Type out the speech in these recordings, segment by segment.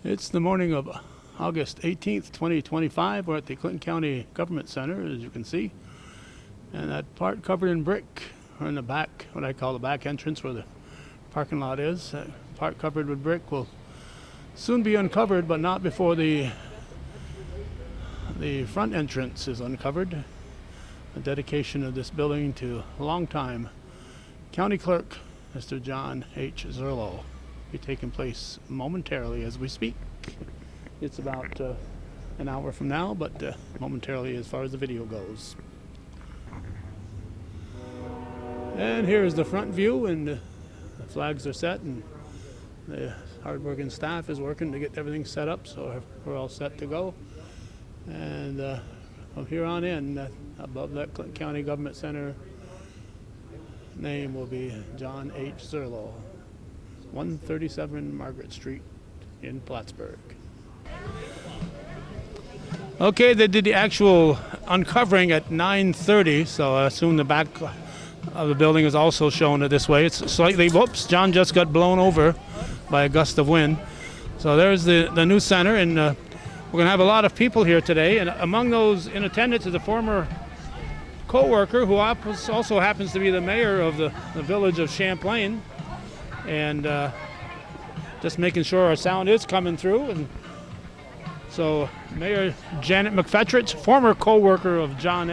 It's the morning of August 18th, 2025. We're at the Clinton County Government Center, as you can see. And that part covered in brick, or in the back, what I call the back entrance where the parking lot is, that part covered with brick will soon be uncovered, but not before the front entrance is uncovered. The dedication of this building to longtime County Clerk, Mr. John H. Zurlo, be taking place momentarily as we speak. It's about an hour from now, but momentarily as far as the video goes. And here's the front view, and the flags are set, and the hard-working staff is working to get everything set up, so we're all set to go. And from here on in, above that Clinton County Government Center name will be John H. Zurlo, 137 Margaret Street in Plattsburgh. Okay, they did the actual uncovering at 9:30, so I assume the back of the building is also shown this way. It's slightly, whoops, John just got blown over by a gust of wind. So there's the new center, and we're going to have a lot of people here today, and among those in attendance is a former co-worker who also happens to be the mayor of the village of Champlain, and just making sure our sound is coming through. And so Mayor Janet McFetridge, former co-worker of John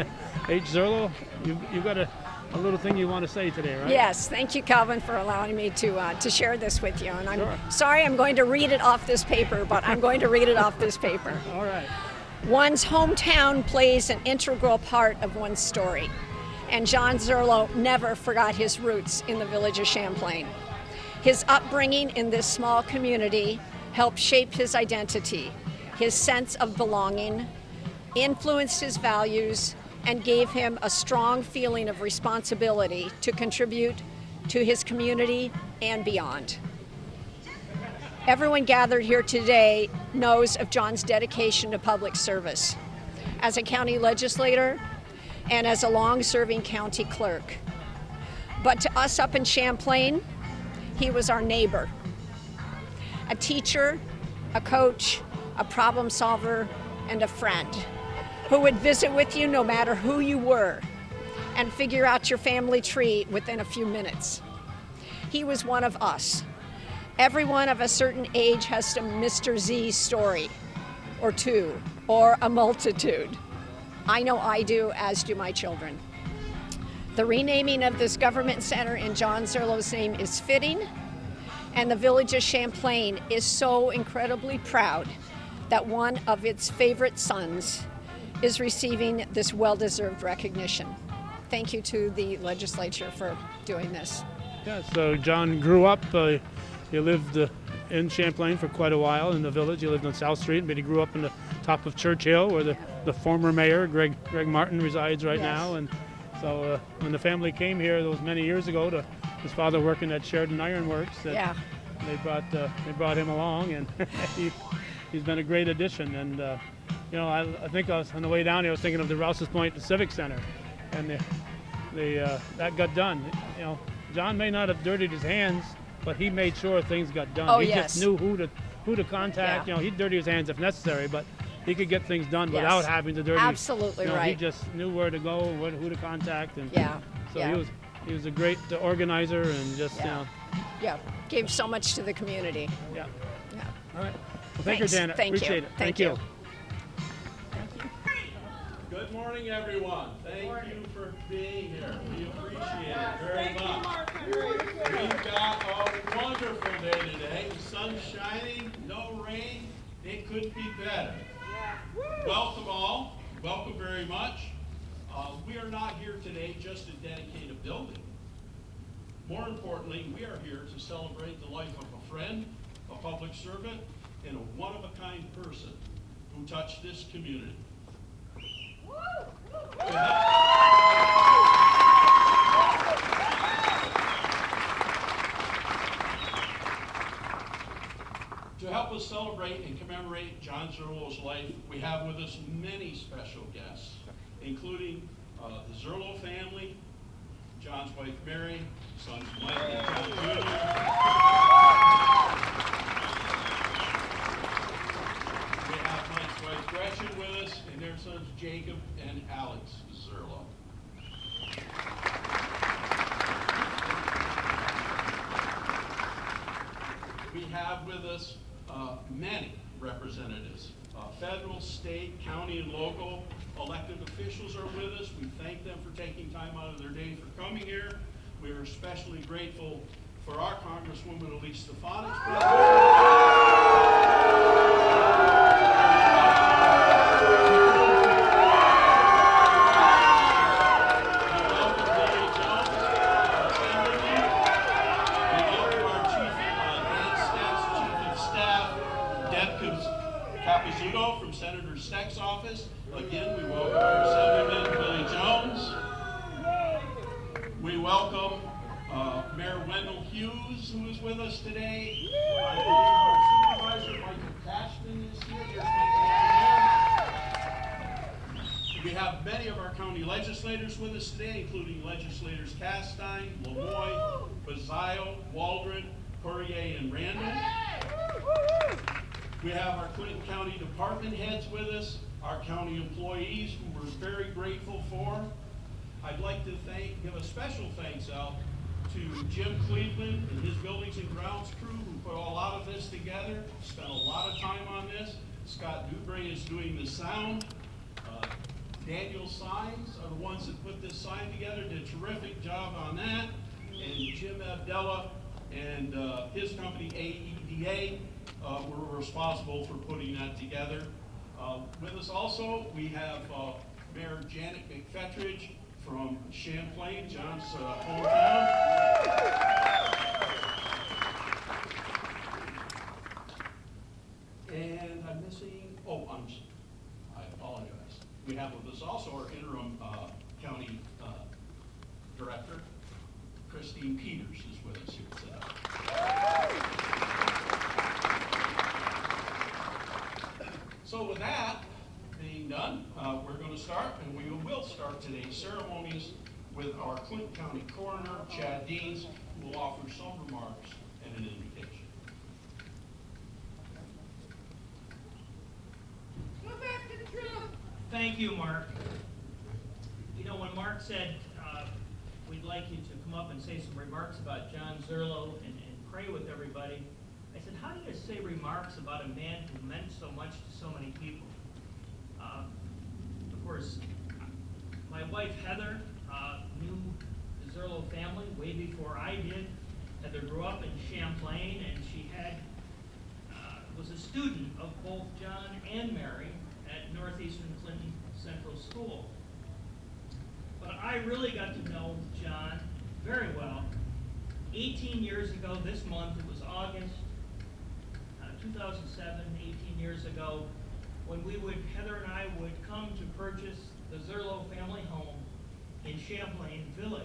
H. Zurlo, you've got a little thing you want to say today, right? Yes, thank you, Calvin, for allowing me to share this with you. And I'm Sure. sorry I'm going to read it off this paper, but I'm going to read it off this paper. All right. One's hometown plays an integral part of one's story, and John Zurlo never forgot his roots in the village of Champlain. His upbringing in this small community helped shape his identity, his sense of belonging, influenced his values, and gave him a strong feeling of responsibility to contribute to his community and beyond. Everyone gathered here today knows of John's dedication to public service as a county legislator and as a long-serving county clerk. But to us up in Champlain, he was our neighbor, a teacher, a coach, a problem solver, and a friend who would visit with you no matter who you were and figure out your family tree within a few minutes. He was one of us. Everyone of a certain age has some Mr. Z story, or two, or a multitude. I know I do, as do my children. The renaming of this government center in John Zurlo's name is fitting, and the village of Champlain is so incredibly proud that one of its favorite sons is receiving this well-deserved recognition. Thank you to the legislature for doing this. Yeah, so John grew up, he lived in Champlain for quite a while in the village. He lived on South Street, but he grew up in the top of Church Hill, where the former mayor, Greg Martin, resides right now. And so when the family came here, those many years ago, to his father working at Sheridan Iron Works, they brought him along, and he's been a great addition. And you know, I think I was on the way down here, I was thinking of the Rouse's Point Civic Center, and that got done. You know, John may not have dirtied his hands, but he made sure things got done. Oh, he yes. just knew who to contact. Yeah. You know, he'd dirty his hands if necessary, but he could get things done without having to dirty. Absolutely, you know, right. He just knew where to go, who to contact, and so yeah. he was a great organizer, and just you know. Yeah, gave so much to the community. Yeah. Yeah. All right. Well, thank you, Janet. Thank Appreciate you. it. Thank you. Good morning, everyone. Thank you for being here. We appreciate it very much. We've got a wonderful day today. The sun's shining, no rain. It couldn't be better. Welcome all. Welcome very much. We are not here today just to dedicate a building. More importantly, we are here to celebrate the life of a friend, a public servant, and a one-of-a-kind person who touched this community. To help us celebrate and commemorate John Zurlo's life, we have with us many special guests, including the Zurlo family, John's wife Mary, sons Mike and John Jr., We have with us many representatives, federal, state, county, and local elected officials are with us. We thank them for taking time out of their day for coming here. We are especially grateful for our Congresswoman Elise Stefanik's from Senator Steck's office. Again, we welcome our Assemblyman Billy Jones. We welcome Mayor Wendell Hughes, who is with us today. I believe our Supervisor Michael Castine is here. There's Michael. We have many of our county legislators with us today, including legislators Castine, Lemoyne, Bazile, Waldron, Poirier, and Randall. We have our Clinton County department heads with us, our county employees who we're very grateful for. I'd like to give a special thanks out to Jim Cleveland and his buildings and grounds crew who put a lot of this together, spent a lot of time on this. Scott Dubray is doing the sound. Daniel Signs are the ones that put this sign together, did a terrific job on that. And Jim Abdella and his company, AEDA, were responsible for putting that together. With us also, we have Mayor Janet McFetridge from Champlain, John's hometown. And I'm missing, I apologize. We have with us also our interim county director, Castine Peters is with us here today. So with that being done, we're going to start, and we will start today's ceremonies with our Clinton County Coroner, Chad Deans, who will offer some remarks and an invitation. Come back to the truth. Thank you, Mark. You know, when Mark said we'd like you to come up and say some remarks about John Zurlo and pray with everybody, I said, how do you say remarks about a man who meant so much to so many people? Of course, my wife Heather knew the Zurlo family way before I did. Heather grew up in Champlain, and she was a student of both John and Mary at Northeastern Clinton Central School. But I really got to know John very well 18 years ago this month. It was August 2007, 18 years ago, when Heather and I would come to purchase the Zurlo family home in Champlain Village.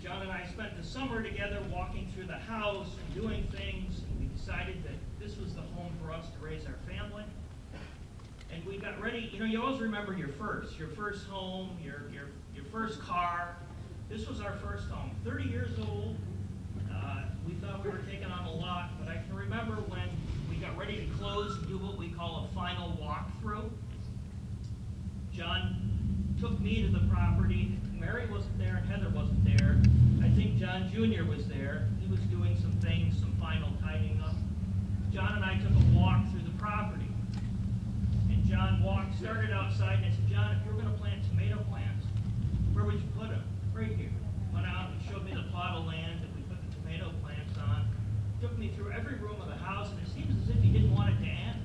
John and I spent the summer together walking through the house and doing things, and we decided that this was the home for us to raise our family. And we got ready. You know, you always remember your first home, your first car. This was our first home, 30 years old. We thought we were taking on a lot, but I can remember when we got ready to close and do what we call a final walkthrough. John took me to the property. Mary wasn't there and Heather wasn't there. I think John Jr. was there. He was doing some things, some final tidying up. John and I took a walk through the property. And John started outside, and I said, John, if you were going to plant tomato plants, where would you put them? Right here. Went out and showed me the plot of land that we put the tomato plants on. Took me through every room of the house, and it seems as if he didn't want it to end.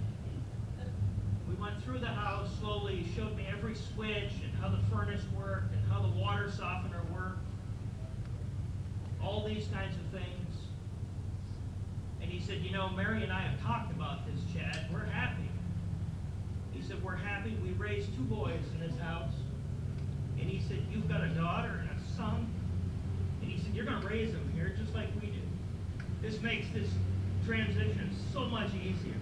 We went through the house slowly. He showed me every switch and how the furnace worked and how the water softener worked. All these kinds of things. And he said, you know, Mary and I have talked about this, Chad. We're happy. He said, we're happy. We raised 2 boys in this house. And he said, you've got a daughter and a son. And he said, you're going to raise them here just like we did. This makes this transition so much easier.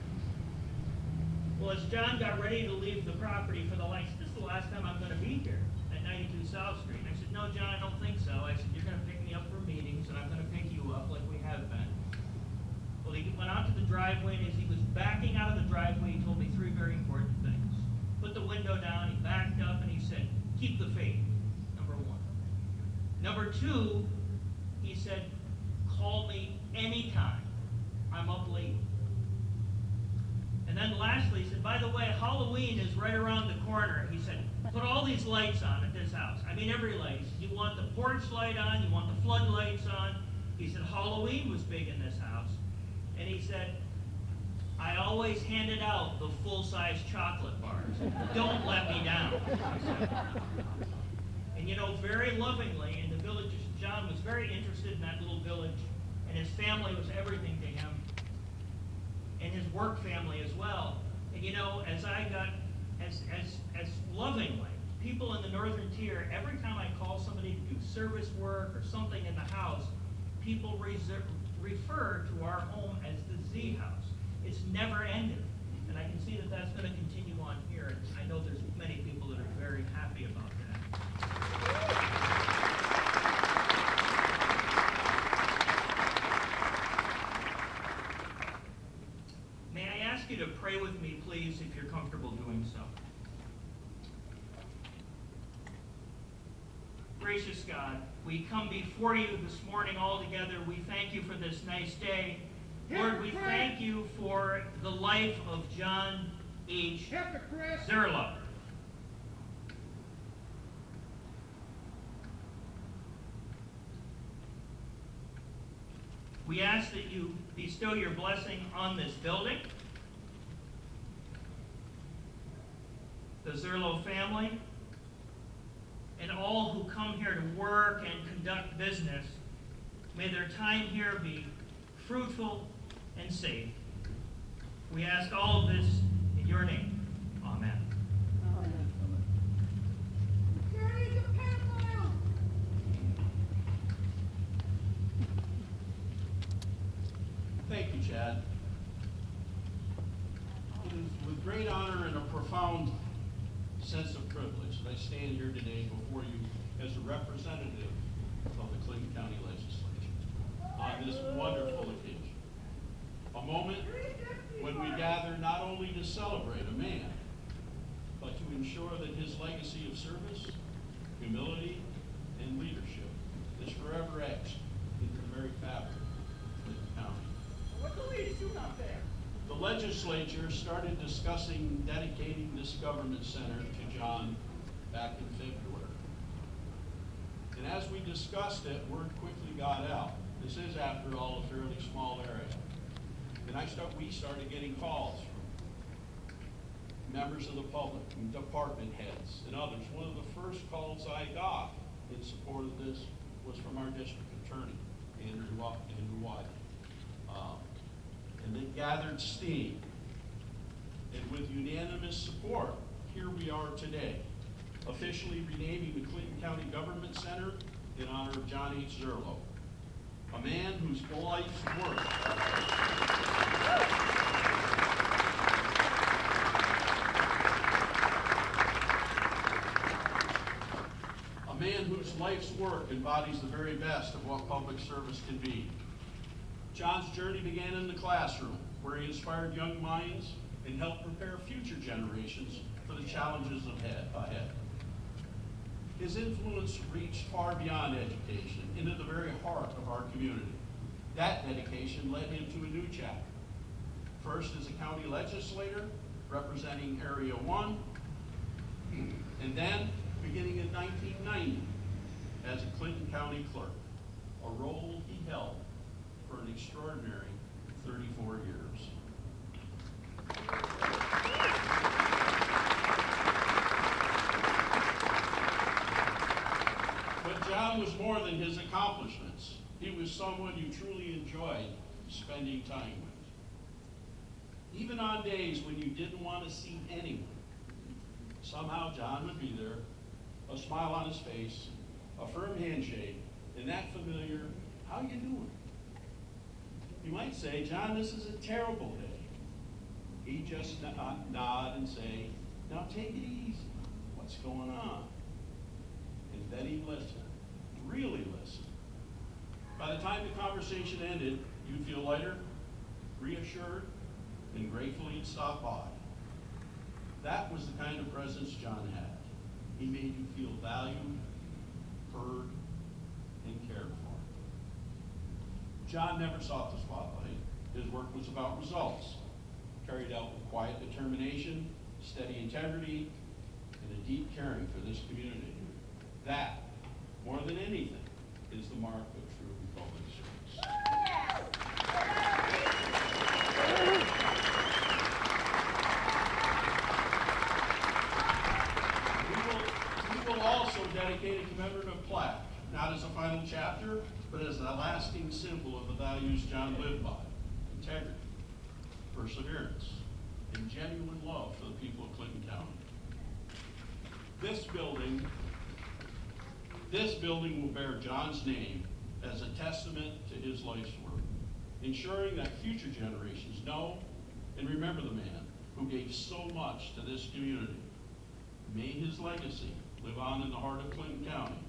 Well, as John got ready to leave the property for the lights, this is the last time I'm going to be here at 92 South Street. And I said, no, John, I don't think so. I said, you're going to pick me up for meetings, and I'm going to pick you up like we have been. Well, he went out to the driveway, and as he was backing out of the driveway, he told me 3 very important things. Put the window down, he backed up, and he said, keep the faith, number 1. Number 2, he said, call me anytime. I'm up late. And then lastly, he said, by the way, Halloween is right around the corner. He said, put all these lights on at this house. I mean, every light. He said, you want the porch light on, you want the floodlights on. He said, Halloween was big in this house. And he said, I always handed out the full-size chocolate bars. Don't let me down. And you know, very lovingly, in the village, John was very interested in that little village, and his family was everything to him, and his work family as well. And you know, as I got, as lovingly, people in the northern tier, every time I call somebody to do service work or something in the house, people refer to our home as the Z House. It's never ended. And I can see that that's going to continue on here. And I know there's many people that are very happy about that. May I ask you to pray with me, please, if you're comfortable doing so. Gracious God, we come before you this morning all together. We thank you for this nice day. Lord, we thank you for the life of John H. Zurlo. We ask that you bestow your blessing on this building, the Zurlo family, and all who come here to work and conduct business. May their time here be fruitful and safe. We ask all of this in your name. Amen. Thank you, Chad. It is with great honor and a profound sense of privilege that I stand here today before you as a representative of the Clinton County Legislature on this wonderful occasion. A moment when we gather not only to celebrate a man, but to ensure that his legacy of service, humility, and leadership is forever etched into the very fabric of Clinton County. What the ladies doing out there? The legislature started discussing dedicating this government center to John back in February. And as we discussed it, word quickly got out. This is, after all, a fairly small area. And we started getting calls from members of the public, and department heads, and others. One of the first calls I got in support of this was from our district attorney, Andrew White. And it gathered steam. And with unanimous support, here we are today, officially renaming the Clinton County Government Center in honor of John H. Zurlo, a man whose life's work embodies the very best of what public service can be. John's journey began in the classroom, where he inspired young minds and helped prepare future generations for the challenges ahead. His influence reached far beyond education, into the very heart of our community. That dedication led him to a new chapter. First as a county legislator, representing Area 1, and then, beginning in 1990, as a Clinton County clerk, a role he held for an extraordinary 34 years. But John was more than his accomplishments. He was someone you truly enjoyed spending time with. Even on days when you didn't want to see anyone, somehow John would be there, a smile on his face, a firm handshake, and that familiar, "How you doing?" You might say, "John, this is a terrible day." He'd just nod and say, "Now take it easy. What's going on?" And then he'd listen, really listen. By the time the conversation ended, you'd feel lighter, reassured, and grateful he'd stop by. That was the kind of presence John had. He made you feel valued, heard, and cared for. John never sought the spotlight. His work was about results, carried out with quiet determination, steady integrity, and a deep caring for this community. That, more than anything, is the mark of true public service. We will also dedicate a commemorative plaque, not as a final chapter, but as a lasting symbol of the values John lived by: integrity, perseverance, and genuine love for the people of Clinton County. This building will bear John's name as a testament to his life's work, ensuring that future generations know and remember the man who gave so much to this community. May his legacy live on in the heart of Clinton County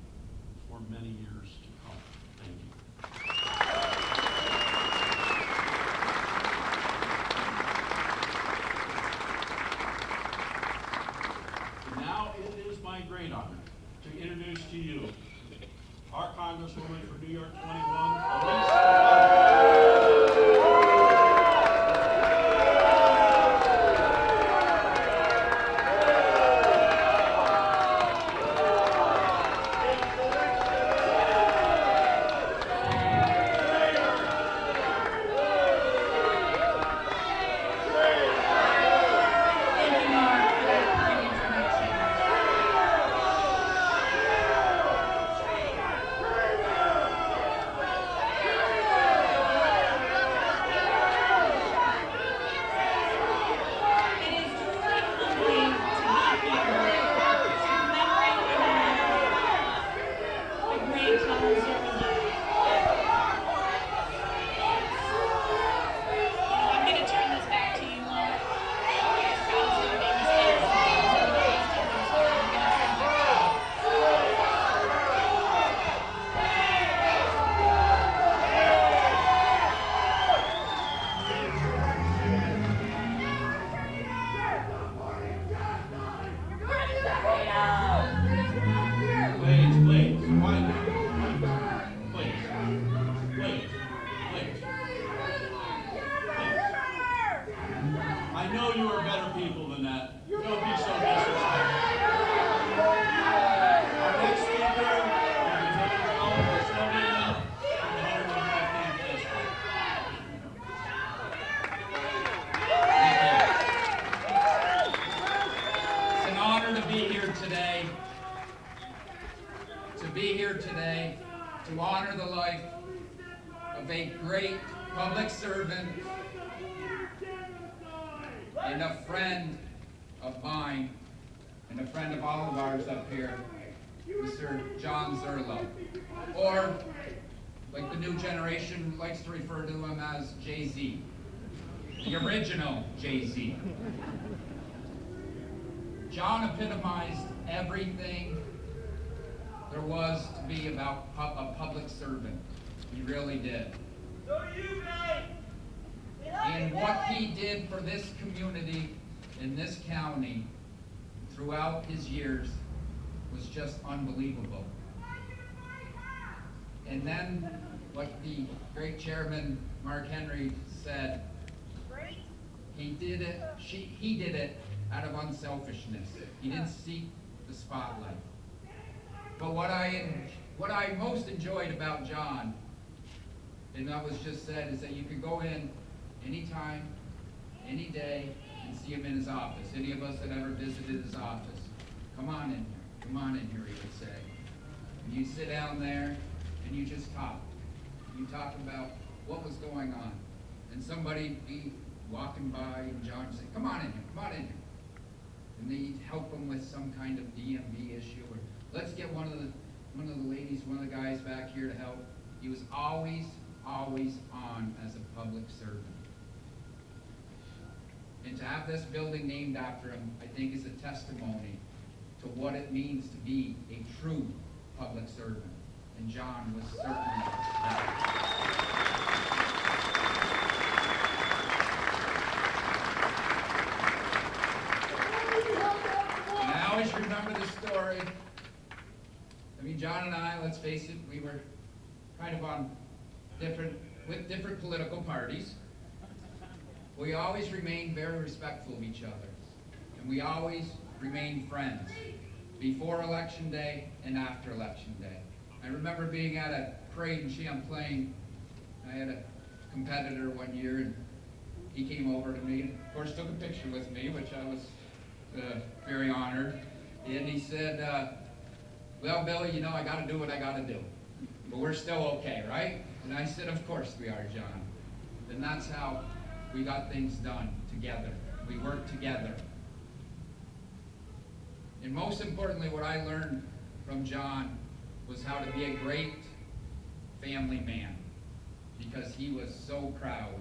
for many years to come. Thank you. Now it is my great honor to introduce to you our Congresswoman for New York 21, to honor the life of a great public servant and a friend of mine and a friend of all of ours up here, Mr. John Zurlo, or like the new generation likes to refer to him as Jay-Z, the original Jay-Z. John epitomized everything there was to be about a public servant. He really did. So do you, Billy. And what he did for this community in this county throughout his years was just unbelievable. And then what the great chairman Mark Henry said, he did it out of unselfishness. He didn't seek the spotlight. But what I most enjoyed about John, and that was just said, is that you could go in anytime, any day, and see him in his office. Any of us that ever visited his office, come on in here, he would say. And you sit down there, and you just talk. You talk about what was going on. And somebody be walking by, and John would say, come on in here. And they'd help him with some kind of DMV issue, or let's get one of the ladies, one of the guys back here to help. He was always on as a public servant. And to have this building named after him, I think, is a testimony to what it means to be a true public servant. And John was certainly that. I always remember the story. I mean, John and I, let's face it, we were kind of on different with different political parties, we always remained very respectful of each other. And we always remained friends before Election Day and after Election Day. I remember being at a parade in Champlain. I had a competitor one year, and he came over to me and, of course, took a picture with me, which I was very honored. And he said, well, Billy, you know, I got to do what I got to do. But we're still okay, right? And I said, of course we are, John. And that's how we got things done together. We worked together. And most importantly, what I learned from John was how to be a great family man, because he was so proud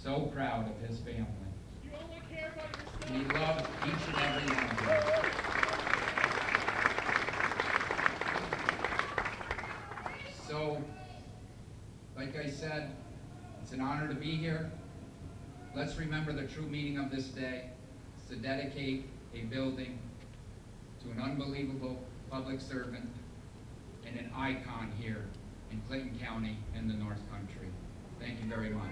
of his family. You only care about yourself. And he loved each and every one of them. So, like I said, it's an honor to be here. Let's remember the true meaning of this day. It's to dedicate a building to an unbelievable public servant and an icon here in Clinton County and the North Country. Thank you very much.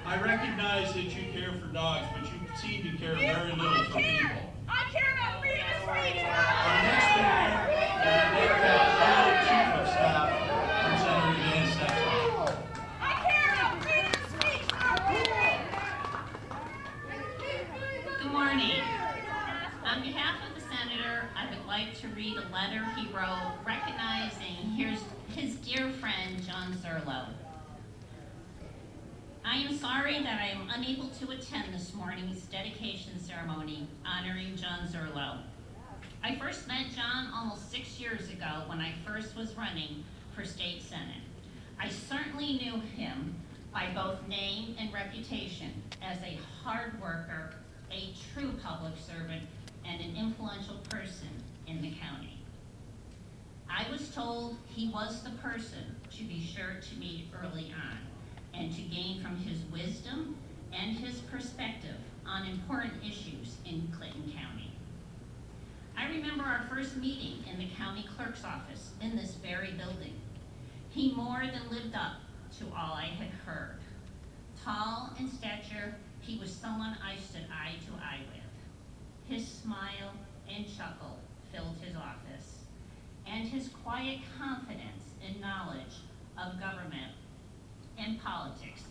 I recognize that you care for dogs, but you seem to care very little for people. I care about freedom of speech. Our next speaker is the Chief of Staff from Senator Dan Stetson. I care about freedom of speech. Good morning. On behalf of the Senator, I would like to read a letter he wrote recognizing his dear friend, John Zurlo. I am sorry that I am unable to attend this morning's dedication ceremony honoring John Zurlo. I first met John almost 6 years ago when I first was running for state senate. I certainly knew him by both name and reputation as a hard worker, a true public servant, and an influential person in the county. I was told he was the person to be sure to meet early on, and to gain from his wisdom and his perspective on important issues in Clinton County. I remember our first meeting in the county clerk's office in this very building. He more than lived up to all I had heard. Tall in stature, he was someone I stood eye to eye with. His smile and chuckle filled his office, and his quiet confidence and knowledge of government and politics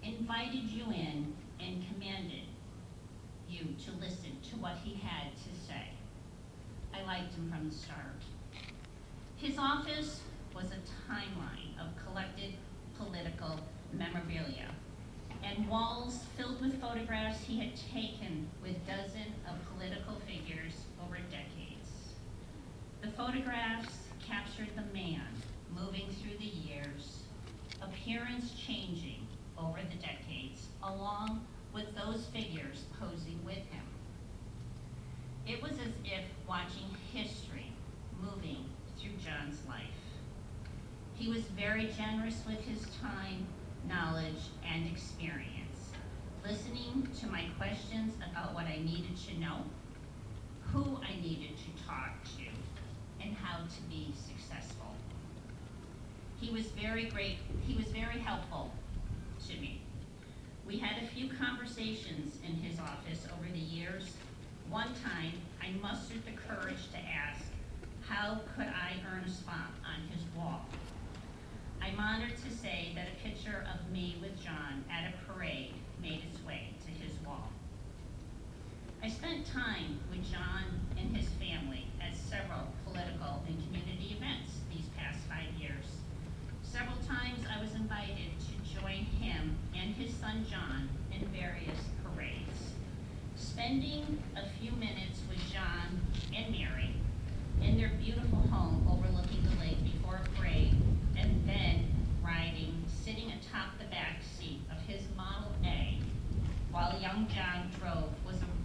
invited you in and commanded you to listen to what he had to say. I liked him from the start. His office was a timeline of collected political memorabilia and walls filled with photographs he had taken with dozens of political figures over decades. The photographs captured the man moving through the years, appearance changing over the decades, along with those figures posing with him. It was as if watching history moving through John's life. He was very generous with his time, knowledge, and experience, listening to my questions about what I needed to know, who I needed to talk to, and how to be successful. He was very helpful to me. We had a few conversations in his office over the years. One time, I mustered the courage to ask, how could I earn a spot on his wall? I'm honored to say that a picture of me with John at a parade made its way to his wall. I spent time with John and his family at several political and community events these past 5 years. Several times I was invited to join him and his son John in various parades. Spending a few minutes with John and Mary in their beautiful home overlooking the lake before a parade, and then sitting atop the back seat of his Model A while young John drove was a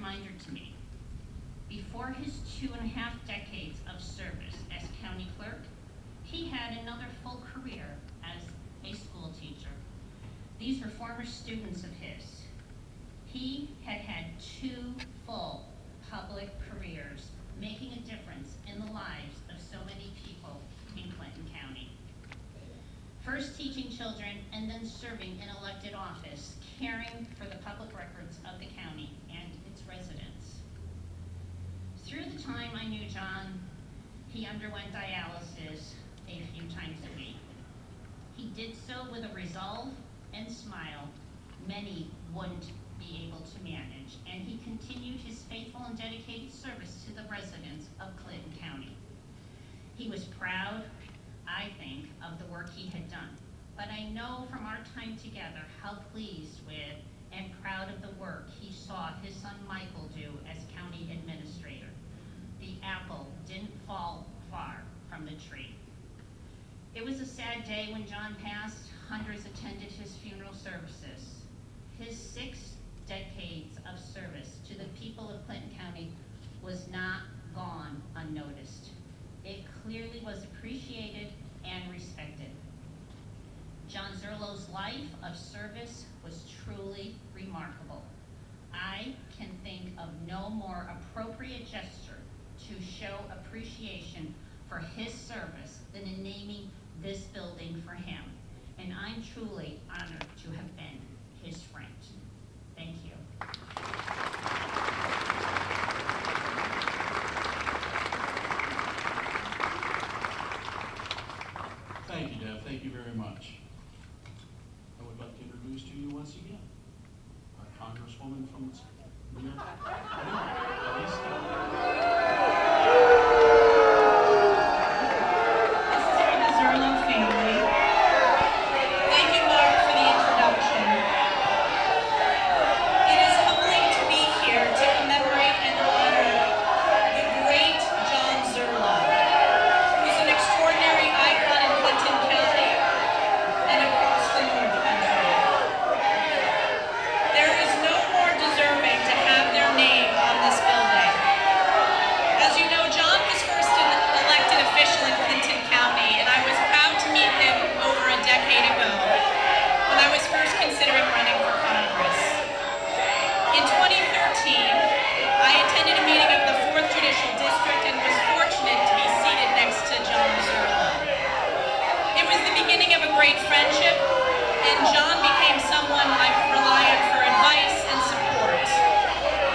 reminder to me. Before his 2.5 decades of service as county clerk, he had another full career as a school teacher. These were former students of his. He had had 2 full public careers, making a difference in the lives of so many people in Clinton County. First teaching children and then serving in elected office, caring for the public records of the county and its residents. Through the time I knew John, he underwent dialysis a few times a week. He did so with a resolve and smile many wouldn't be able to manage, and he continued his faithful and dedicated service to the residents of Clinton County. He was proud, I think, of the work he had done, but I know from our time together how pleased with and proud of the work he saw his son Michael do as county administrator. The apple didn't fall far from the tree. It was a sad day when John passed. Hundreds attended his funeral services. His 6 decades of service to the people of Clinton County was not gone unnoticed. It clearly was appreciated and respected. John Zurlo's life of service was truly remarkable. I can think of no more appropriate gesture to show appreciation for his service than in naming this building for him. And I'm truly honored to have been his friend. Thank you. Thank you, Deb. Thank you very much. I would like to introduce to you once again our Congresswoman from New York. Zurlo family. Thank you, Mark, for the introduction. It is humbling to be here to commemorate and honor the great John Zurlo, who is an extraordinary icon in Clinton County and across the North Country. There is no more deserving to have their name on this building. As you know, John was first an elected official in Clinton County, and I was proud to meet him over a decade ago when I was first considering running for Congress. In 2013, I attended a meeting of the 4th Judicial District and was fortunate to be seated next to John Zurlo. It was the beginning of a great friendship, and John became someone I could rely on for advice and support.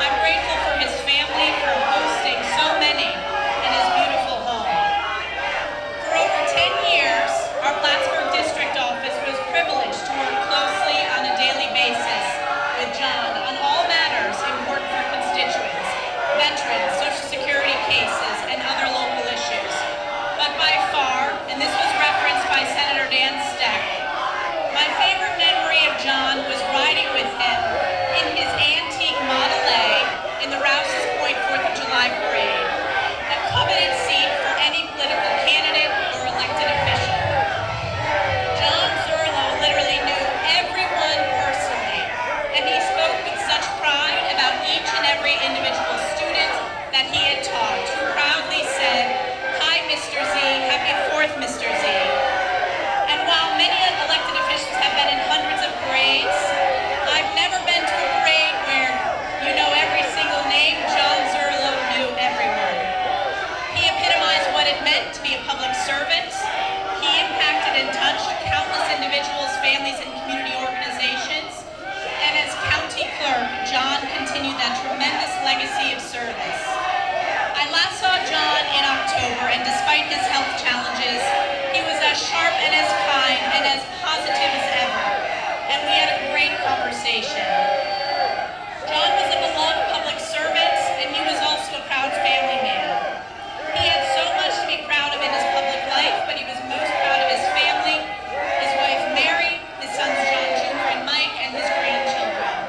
I'm grateful for his family for hosting so many in his beautiful home. For over 10 years, our Plattsburgh District Office was privileged to work closely on a daily basis with John on all matters important for constituents, veterans, Social Security cases, and other local issues. But by far, and this was referenced by Senator Dan Steck, my favorite memory of John was riding with him in his antique Model A in the Rouse's Point 4th of July parade, a coveted seat for any political candidate or elected official. John Zurlo literally knew everyone personally, and he spoke with such pride about each and every individual student that he had taught, who proudly said, "Hi, Mr. Z, happy 4th, Mr. Z." And while many elected officials have been in hundreds of parades, I've never been to a parade where you know every single name. John Zurlo knew everyone. He epitomized what it meant to be a public servant. He impacted and touched countless individuals, families, and community organizations. And as county clerk, John continued that tremendous legacy of service. I last saw John in October, and despite his health challenges, he was as sharp and as kind and as positive as ever. And we had a great conversation. John was a beloved public servant, and he was also a proud family man. He had so much to be proud of in his public life, but he was most proud of his family, his wife Mary, his sons John Jr. and Mike, and his grandchildren.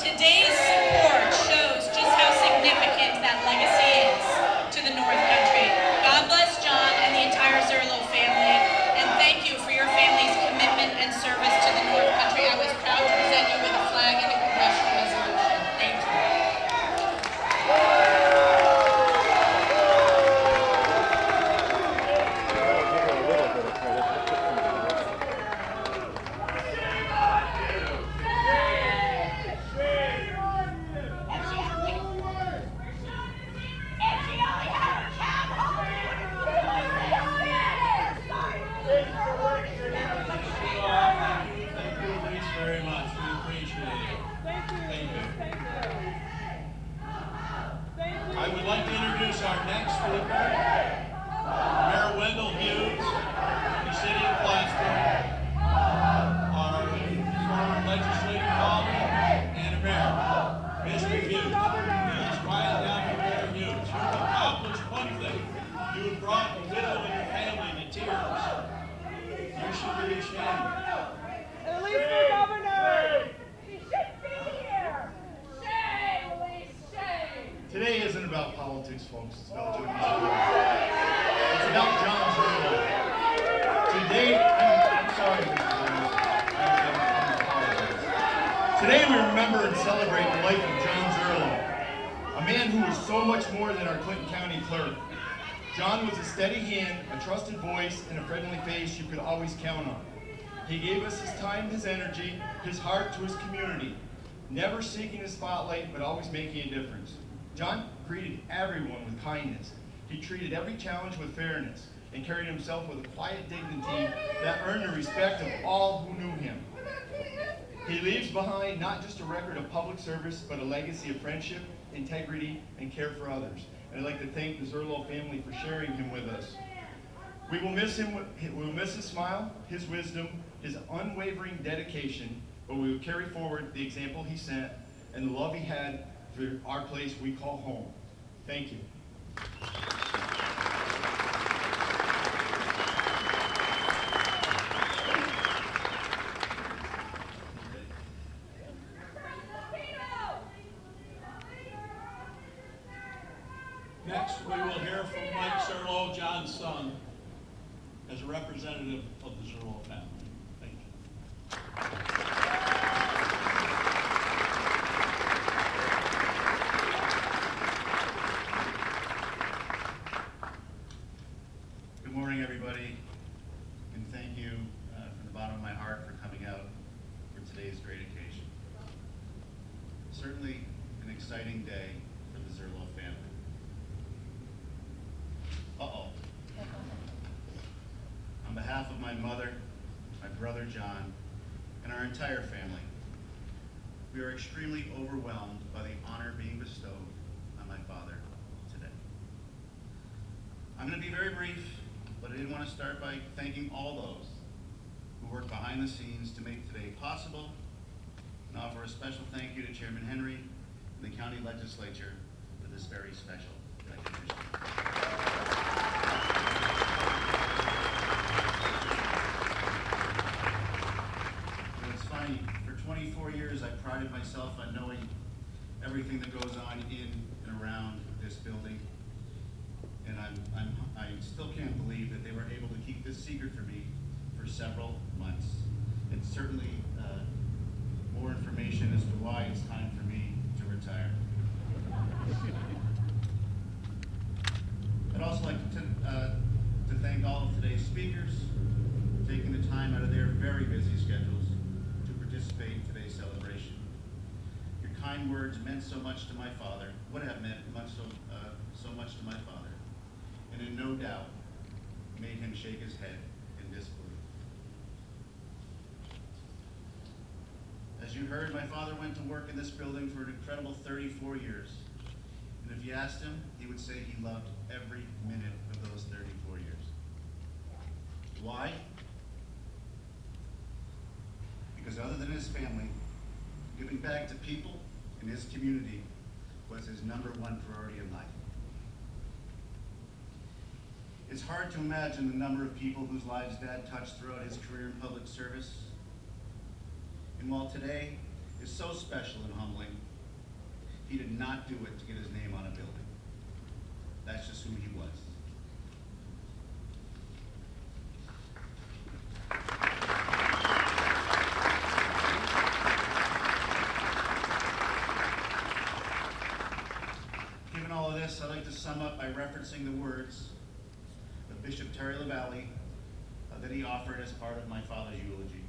Today's support shows just how Thank you. I would like to introduce our next speaker, Mayor Wendell Hughes, from the city of Plattsburgh, our former legislative colleague and mayor, Mr. Hughes. Please quiet down for Mayor Hughes. You've accomplished one thing. You have brought the widow and her family to tears. You should be ashamed. At least for governor! He shouldn't be here! Shame, Elise, shame! Today isn't about politics, folks. It's about doing this work. It's about John Zurlo. Today, I'm sorry, Mr. Jones. I apologize. Today we remember and celebrate the life of John Zurlo, a man who was so much more than our Clinton County clerk. John was a steady hand, a trusted voice, and a friendly face you could always count on. He gave us his time, his energy, his heart to his community, never seeking the spotlight, but always making a difference. John greeted everyone with kindness. He treated every challenge with fairness and carried himself with a quiet dignity that earned the respect of all who knew him. He leaves behind not just a record of public service, but a legacy of friendship, integrity, and care for others. And I'd like to thank the Zurlo family for sharing him with us. We will miss him. We will miss his smile, his wisdom, his unwavering dedication, but we will carry forward the example he set and the love he had for our place we call home. Thank you. Next, we will hear from Mike Zurlo, John's son, as a representative of the Zurlo family. Thank you. Good morning, everybody, and thank you from the bottom of my heart for coming out for today's great occasion. Certainly an exciting day for the Zurlo family. Uh-oh. On behalf of my mother, my brother John, and our entire family, we are extremely overwhelmed by the honor being bestowed on my father today. I'm going to be very brief, but I did want to start by thanking all those who worked behind the scenes to make today possible, and offer a special thank you to Chairman Henry and the county legislature for this very special recognition. It's funny, for 24 years I prided myself on knowing everything that goes on in and around this building. And I still can't believe that they were able to keep this secret from me for several months. And certainly more information as to why it's time for me to retire. I'd also like to thank all of today's speakers for taking the time out of their very busy schedules to participate in today's celebration. Your kind words meant so much to my father, would have meant so much to my father, and in no doubt made him shake his head in disbelief. As you heard, my father went to work in this building for an incredible 34 years. And if you asked him, he would say he loved every minute of those 34 years. Why? Because other than his family, giving back to people in his community was his #1 priority in life. It's hard to imagine the number of people whose lives Dad touched throughout his career in public service. And while today is so special and humbling, he did not do it to get his name on a building. That's just who he was. Given all of this, I'd like to sum up by referencing the words of Bishop Terry LaValle that he offered as part of my father's eulogy.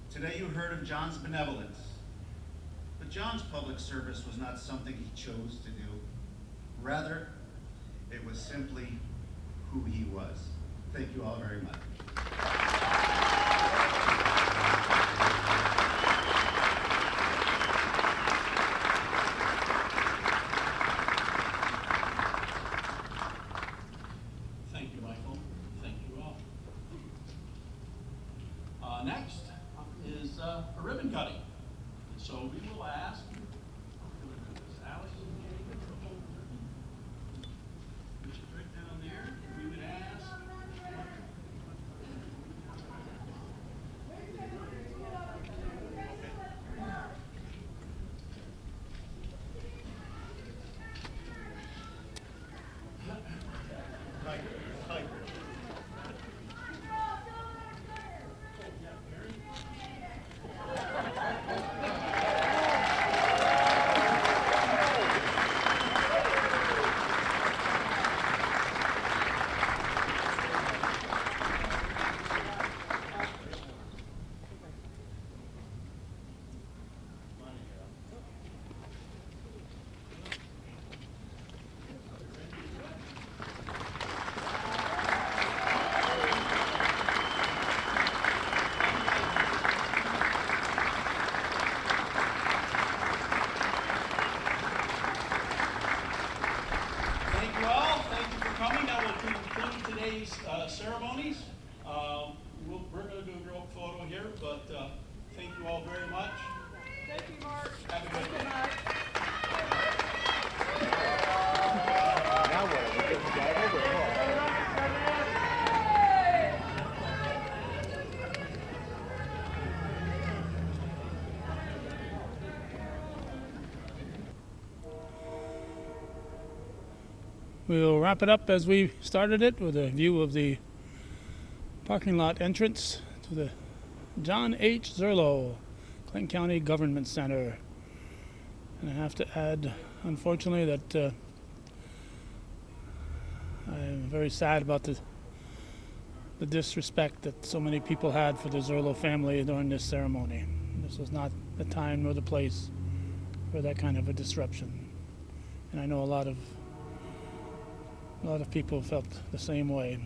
Today you heard of John's benevolence, but John's public service was not something he chose to do. Rather, it was simply who he was. Thank you all very much. is a ribbon cutting. And so we will ask, Alex, put your trick down there. We would ask. Ceremonies. We're going to do a group photo here, but thank you all very much. Thank you, Mark. Have a good day. Now what? We're getting the guy over. We'll wrap it up as we started it with a view of the parking lot entrance to the John H. Zurlo, Clinton County Government Center. And I have to add, unfortunately, that I'm very sad about the disrespect that so many people had for the Zurlo family during this ceremony. This was not the time nor the place for that kind of a disruption. And I know a lot of people felt the same way.